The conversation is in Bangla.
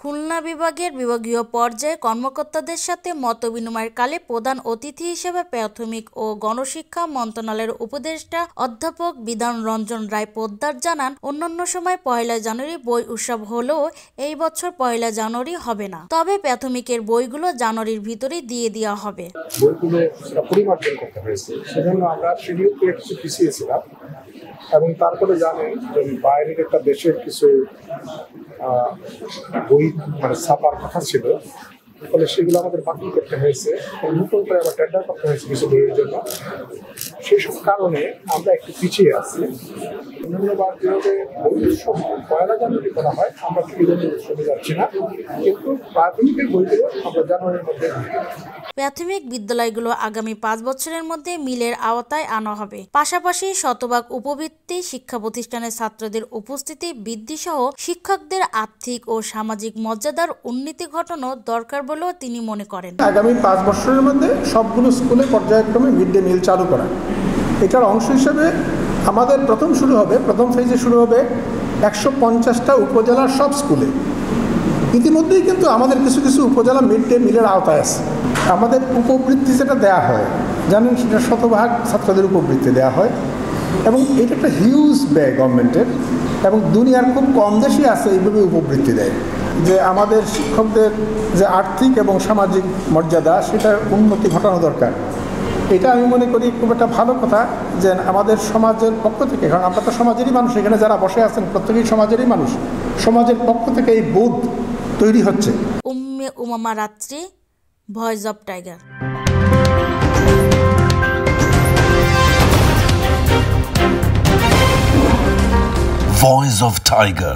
খুলনা বিভাগের বিভাগীয় পর্যায়ে কর্মকর্তাদের সাথে মতবিনিময়কালে প্রধান অতিথি হিসেবে প্রাথমিক ও গণশিক্ষা মন্ত্রণালয়ের উপদেষ্টা অধ্যাপক বিধান রঞ্জন রায় পোদ্দার জানান, অন্যান্য সময় ১ জানুয়ারি বই উৎসব হলেও এই বছর ১ জানুয়ারি হবে না। তবে প্রাথমিকের বইগুলো জানুয়ারির ভিতরেই দিয়ে দেওয়া হবে। বইগুলো পরিমার্জন করতে হয়েছে, সেজন্য আমরা শিডিউলকে একটু পিছিয়েছিলাম এবং তারপরে জানেন যে বাইরের একটা দেশের কিছু বই ছাপার কথা ছিল, ফলে সেগুলো আমাদের বাতিল করতে হয়েছে, নতুন করে আবার টেন্ডার করতে হয়েছে কিছু বইয়ের জন্য। সেসব কারণে আমরা একটু পিছিয়ে আছি। অন্যান্যবার যেভাবে বই উৎসব ১ জানুয়ারি করা হয়, আমরা এই জন্য উৎসবে যাচ্ছি না, কিন্তু প্রাথমিকের বইগুলো আমরা জানুয়ারির মধ্যে। প্রাথমিক বিদ্যালয়গুলো আগামী ৫ বছরের মধ্যে মিলের আওতায় আনা হবে। পাশাপাশি শতভাগ উপবৃত্তি, শিক্ষা প্রতিষ্ঠানের ছাত্রদের উপস্থিতি বৃদ্ধি সহ শিক্ষকদের আর্থিক ও সামাজিক মর্যাদার উন্নতি ঘটানো দরকার বলেও তিনি মনে করেন। আগামী ৫ বছরের মধ্যে সবগুলো স্কুলে পর্যায়ক্রমে মিড ডে মিল চালু করা, এটার অংশ হিসেবে আমাদের প্রথম ফেজে শুরু হবে ১৫০টা উপজেলার সব স্কুলে। ইতিমধ্যেই কিন্তু আমাদের কিছু কিছু উপজেলা মিড ডে মিলের আওতায় আছে। আমাদের উপবৃত্তি যেটা দেওয়া হয়, জানেন, সেটা শতভাগ ছাত্রদের উপবৃত্তি দেওয়া হয় এবং এটা একটা হিউজ ব্যয় গভর্নমেন্টের, এবং দুনিয়ার খুব কম দেশই আছে এইভাবে উপবৃত্তি দেয়। যে আমাদের শিক্ষকদের যে আর্থিক এবং সামাজিক মর্যাদা, সেটার উন্নতি ঘটানো দরকার। এটা আমি মনে করি খুব একটা ভালো কথা যে আমাদের সমাজের পক্ষ থেকে, কারণ আমরা তো সমাজেরই মানুষ, এখানে যারা বসে আছেন প্রত্যেকেই সমাজেরই মানুষ, সমাজের পক্ষ থেকে এই বোধ তৈরি হচ্ছে। উম্মে উমামা রাত্রি, voice of tiger. Voice of Tiger.